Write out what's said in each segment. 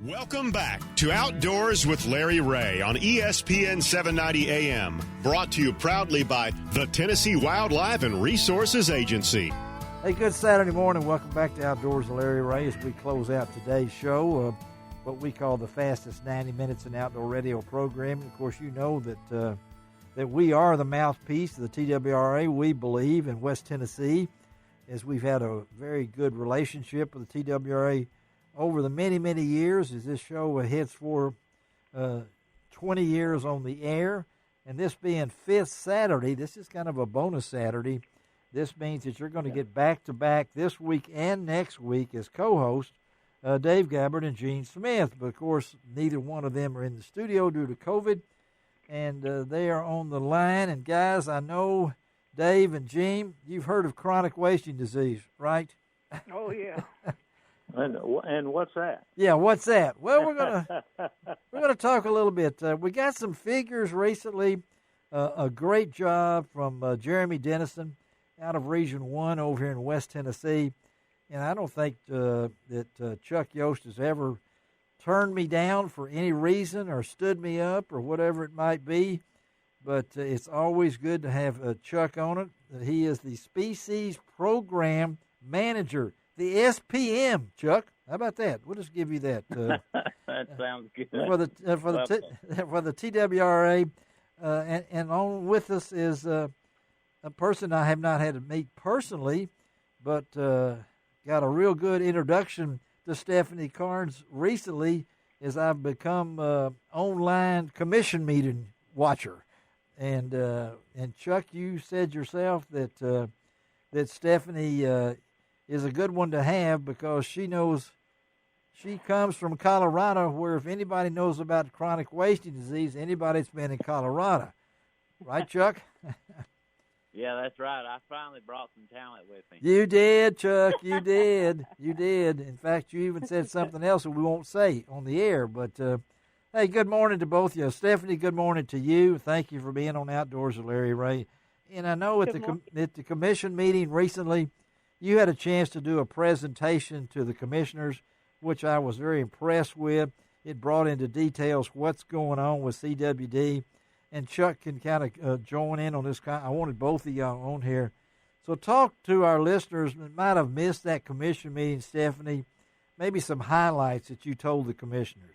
Welcome back to Outdoors with Larry Ray on ESPN 790 AM, brought to you proudly by the Tennessee Wildlife and Resources Agency. Hey, good Saturday morning. Welcome back to Outdoors with Larry Ray as we close out today's show, what we call the fastest 90 minutes in outdoor radio programming. Of course, you know that we are the mouthpiece of the TWRA, we believe, in West Tennessee, as we've had a very good relationship with the TWRA over the many, many years, as this show hits for 20 years on the air. And this being fifth Saturday, this is kind of a bonus Saturday. This means that you're going to get back-to-back this week and next week as co-hosts, Dave Gabbard and Gene Smith. But, of course, neither one of them are in the studio due to COVID, and they are on the line. And, guys, I know, Dave and Gene, you've heard of chronic wasting disease, right? Oh, yeah. And what's that? Yeah, what's that? Well, we're gonna talk a little bit. We got some figures recently. A great job from Jeremy Dennison out of Region 1 over here in West Tennessee. And I don't think that Chuck Yoest has ever turned me down for any reason or stood me up or whatever it might be. But it's always good to have Chuck on it. He is the Species Program Manager, the SPM, Chuck. How about that? We'll just give you that. That sounds good. For the TWRA. And on with us is a person I have not had to meet personally, but got a real good introduction to Stephanie Carnes recently as I've become online commission meeting watcher. And Chuck, you said yourself that Stephanie is a good one to have because she comes from Colorado, where if anybody knows about chronic wasting disease, anybody that's been in Colorado. Right, Chuck? Yeah, that's right. I finally brought some talent with me. You did, Chuck. You did. You did. In fact, you even said something else that we won't say on the air. But, hey, good morning to both of you. Stephanie, good morning to you. Thank you for being on Outdoors with Larry Ray. And I know at the commission meeting recently, you had a chance to do a presentation to the commissioners, which I was very impressed with. It brought into details what's going on with CWD. And Chuck can kind of join in on this. I wanted both of y'all on here. So talk to our listeners that might have missed that commission meeting, Stephanie, maybe some highlights that you told the commissioners.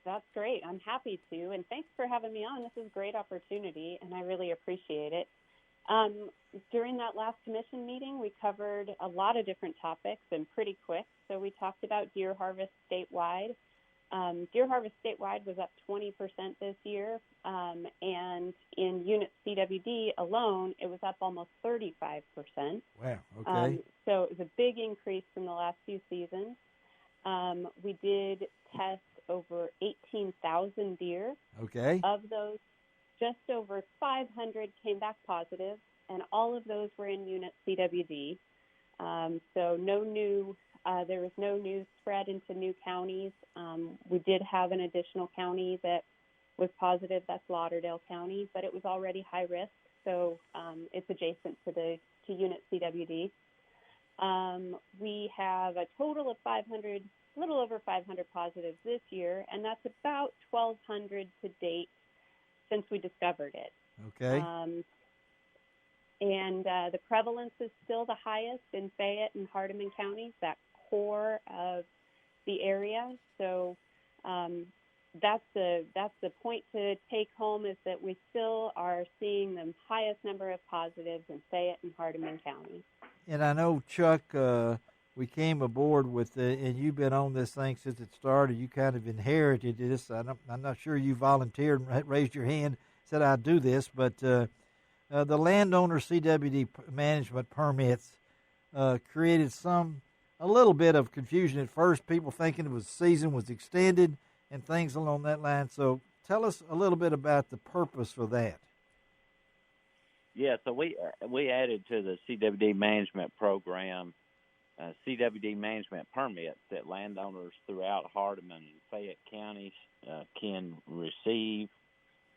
That's great. I'm happy to. And thanks for having me on. This is a great opportunity, and I really appreciate it. During that last commission meeting, we covered a lot of different topics and pretty quick. So we talked about deer harvest statewide. Deer harvest statewide was up 20% this year, and in unit CWD alone, it was up almost 35%. Wow, okay. So it was a big increase from the last few seasons. We did test over 18,000 deer. Okay. Of those, just over 500 came back positive, and all of those were in unit CWD. So there was no new spread into new counties. We did have an additional county that was positive. That's Lauderdale County, but it was already high risk, so it's adjacent to unit CWD. We have a total of 500, a little over 500 positives this year, and that's about 1,200 to date since we discovered it. Okay. And the prevalence is still the highest in Fayette and Hardeman counties, that core of the area. So that's the point to take home, is that we still are seeing the highest number of positives in Fayette and Hardeman counties. And I know, Chuck, we came aboard with, and you've been on this thing since it started. You kind of inherited this. I'm not sure you volunteered and raised your hand, said I'd do this, but the landowner CWD management permits created a little bit of confusion at first, people thinking the season was extended and things along that line. So tell us a little bit about the purpose for that. Yeah, so we added to the CWD management program CWD management permits that landowners throughout Hardeman and Fayette counties can receive.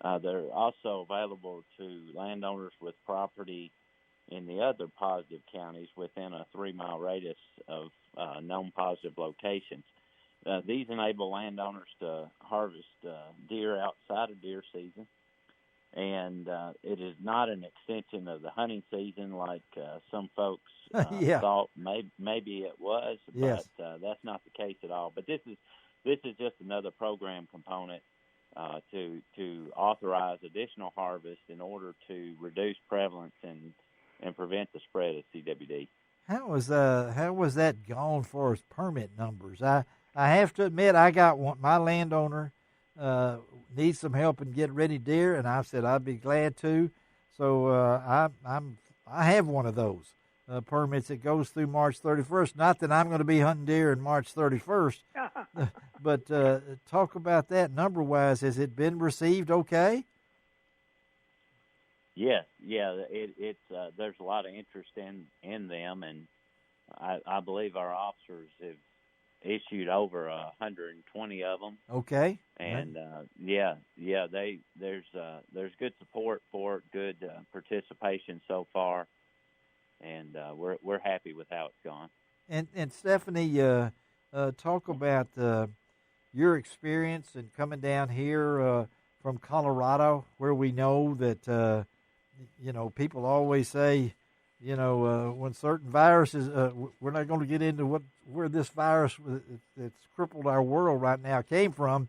They're also available to landowners with property in the other positive counties within a 3-mile radius of known positive locations. these enable landowners to harvest deer outside of deer season, and it is not an extension of the hunting season like some folks Yeah. thought maybe it was, Yes. but that's not the case at all. But this is just another program component to authorize additional harvest in order to reduce prevalence and prevent the spread of CWD. How was that gone for as permit numbers? I have to admit, I got one. My landowner needs some help in getting ready deer, and I said I'd be glad to. So I have one of those permits that goes through March 31st. Not that I'm going to be hunting deer in March 31st, but talk about that number wise. Has it been received okay? Yes, yeah, it's there's a lot of interest in them, and I believe our officers have issued over 120 of them. Okay. And there's good support for it, good participation so far, and we're happy with how it's gone. And Stephanie, talk about your experience in coming down here from Colorado, where we know that people always say, when certain viruses, we're not going to get into where this virus that's crippled our world right now came from,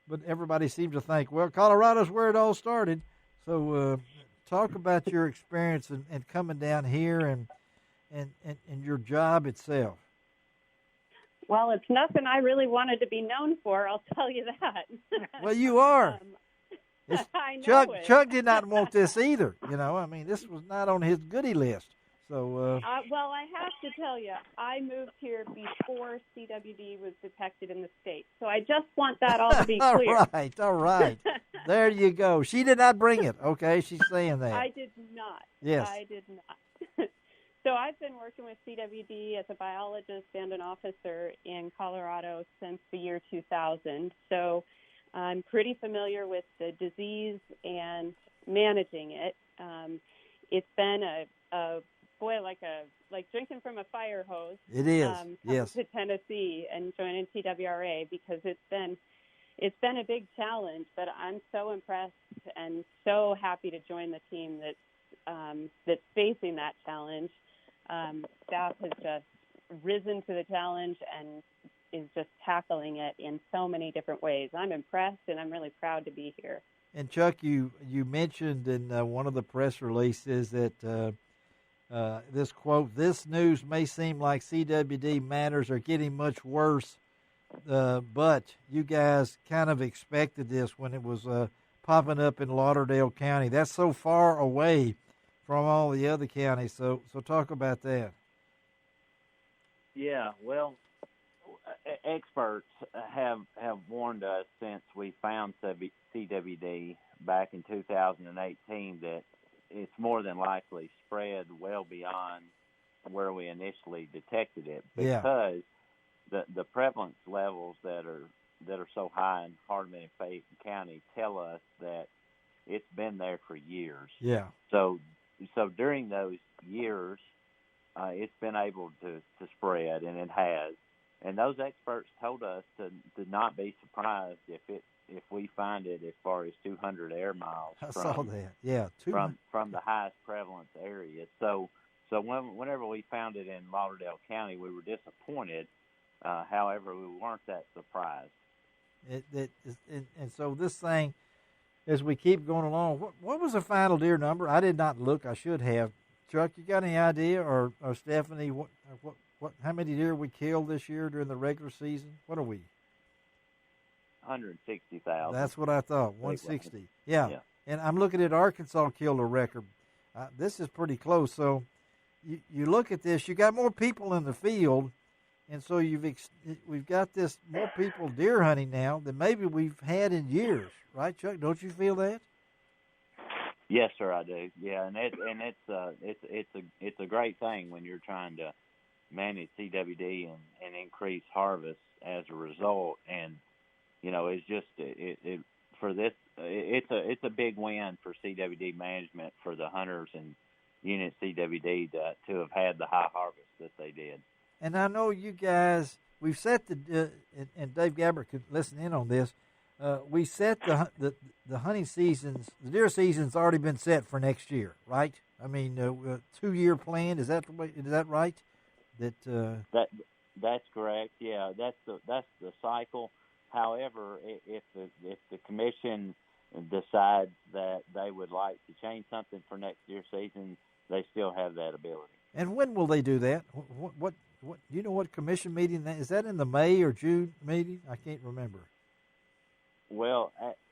but everybody seems to think, well, Colorado's where it all started. So talk about your experience and coming down here and your job itself. Well, it's nothing I really wanted to be known for, I'll tell you that. Well, you are. I know Chuck did not want this either. This was not on his goodie list. So, well, I have to tell you, I moved here before CWD was detected in the state. So I just want that all to be clear. All right. There you go. She did not bring it. Okay, she's saying that. I did not. Yes. I did not. So I've been working with CWD as a biologist and an officer in Colorado since the year 2000. So I'm pretty familiar with the disease and managing it. It's been like drinking from a fire hose. It is. Coming to Tennessee and joining TWRA, because it's been a big challenge. But I'm so impressed and so happy to join the team that's facing that challenge. Staff has just risen to the challenge and is just tackling it in so many different ways. I'm impressed, and I'm really proud to be here. And Chuck, you mentioned in one of the press releases that this quote, "This news may seem like CWD matters are getting much worse, but you guys kind of expected this when it was popping up in Lauderdale County. That's so far away from all the other counties. So talk about that." Yeah, well, experts have warned us since we found CWD back in 2018 that it's more than likely spread well beyond where we initially detected it, because the prevalence levels that are so high in Hardeman and Fayette County tell us that it's been there for years. Yeah. So during those years, it's been able to spread, and it has. And those experts told us to not be surprised if we find it as far as 200 air miles saw that. Yeah, from the highest prevalence area. So whenever we found it in Lauderdale County, we were disappointed. However, we weren't that surprised. And so this thing, as we keep going along, what was the final deer number? I did not look. I should have. Chuck, you got any idea, or Stephanie, what how many deer we killed this year during the regular season? What are we? 160,000. That's what I thought. 160. Yeah. And I'm looking at Arkansas killed a record. This is pretty close. So you look at this. You got more people in the field, and so we've got this more people deer hunting now than maybe we've had in years, right, Chuck? Don't you feel that? Yes, sir, I do. Yeah, and it's a great thing when you're trying to manage CWD and increase harvest as a result. And it's just it's a big win for CWD management, for the hunters and unit CWD to have had the high harvest that they did. And I know you guys we've set and Dave Gabbert could listen in on this. We set the hunting seasons, the deer season's already been set for next year, right? I mean, 2-year plan. Is that right? That's correct. Yeah, that's the cycle. However, if the commission decides that they would like to change something for next year's season, they still have that ability. And when will they do that? What do you know? What commission meeting that is? That in the May or June meeting? I can't remember. Well,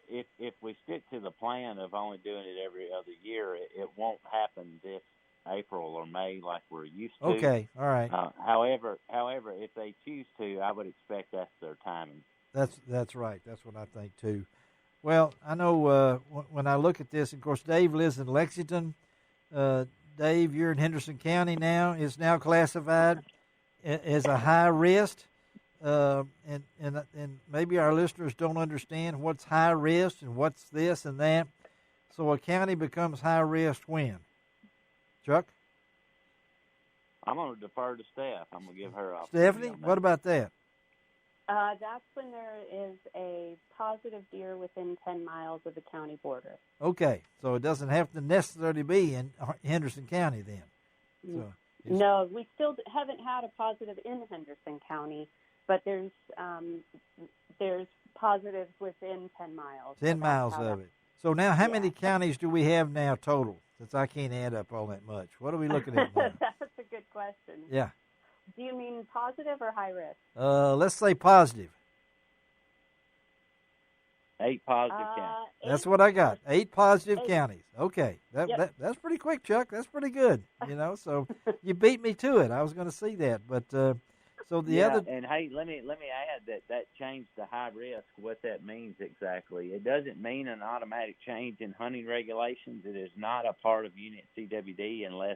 if we stick to the plan of only doing it every other year, it won't happen this April or May like we're used to. Okay, all right. However, if they choose to, I would expect that's their timing. That's right. That's what I think too. Well, I know when I look at this, of course, Dave lives in Lexington. Dave, you're in Henderson County now. It's now classified as a high risk. And maybe our listeners don't understand what's high risk and what's this and that. So a county becomes high risk when? Chuck? I'm going to defer to Steph. I'm going to give her a Stephanie, what about that? That's when there is a positive deer within 10 miles of the county border. Okay, so it doesn't have to necessarily be in Henderson County then. So no, we still haven't had a positive in Henderson County, but there's positives within 10 miles. 10 miles of it. So now how many counties do we have now total? Since I can't add up all that much. What are we looking at now? That's a good question. Yeah. Do you mean positive or high risk? Let's say positive. 8 positive counties. That's what I got. 8 positive counties. Okay. That's pretty quick, Chuck. That's pretty good. So you beat me to it. I was going to see that. But so the other. And hey, let me add that change to high risk, what that means exactly. It doesn't mean an automatic change in hunting regulations. It is not a part of Unit CWD unless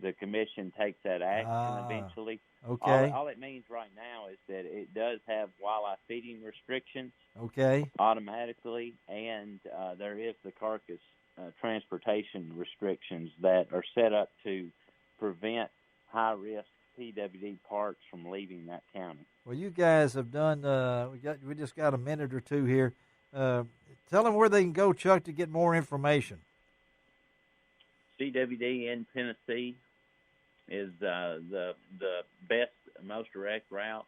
the commission takes that action eventually. Okay. All it means right now is that it does have wildlife feeding restrictions. Okay. Automatically, and there is the carcass transportation restrictions that are set up to prevent high-risk PWD parks from leaving that county. Well, you guys have done. We just got a minute or two here. Tell them where they can go, Chuck, to get more information. CWD in Tennessee is the best, most direct route,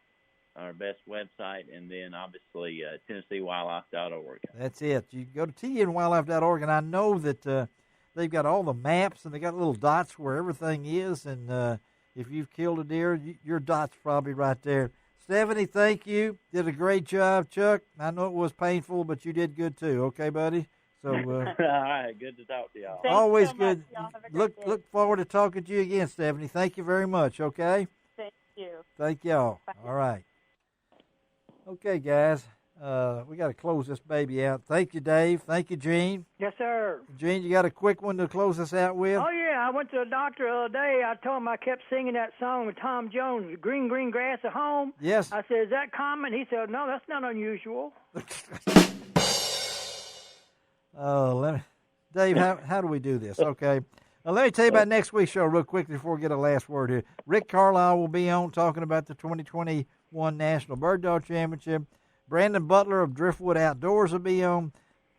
our best website, and then obviously TennesseeWildlife.org. That's it. You go to TNWildlife.org, and I know that they've got all the maps, and they got little dots where everything is, and if you've killed a deer, your dot's probably right there. Stephanie, thank you. Did a great job, Chuck. I know it was painful, but you did good too. Okay, buddy? So, all right, good to talk to y'all. Always so good. Look forward to talking to you again, Stephanie. Thank you very much, okay? Thank you. Thank y'all. Bye. All right. Okay, guys, we got to close this baby out. Thank you, Dave. Thank you, Gene. Yes, sir. Gene, you got a quick one to close us out with? Oh, yeah. I went to the doctor the other day. I told him I kept singing that song with Tom Jones, Green, Green Grass at Home. Yes. I said, is that common? He said, no, that's not unusual. Dave, how do we do this? Okay. Let me tell you about next week's show real quickly before we get a last word here. Rick Carlisle will be on talking about the 2021 National Bird Dog Championship. Brandon Butler of Driftwood Outdoors will be on.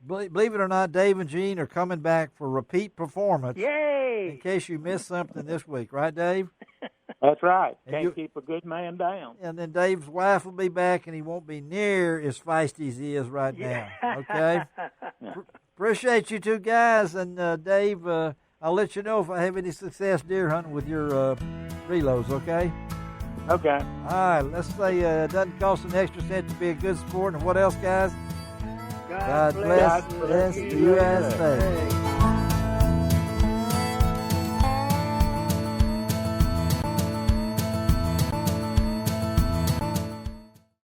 Believe it or not, Dave and Gene are coming back for repeat performance. Yay! In case you missed something this week, right, Dave? That's right. And Can't keep a good man down. And then Dave's wife will be back, and he won't be near as feisty as he is right now. Okay? Appreciate you two guys. And, Dave, I'll let you know if I have any success deer hunting with your reloads, okay? Okay. All right. Let's say it doesn't cost an extra cent to be a good sport. And what else, guys? God bless the USA.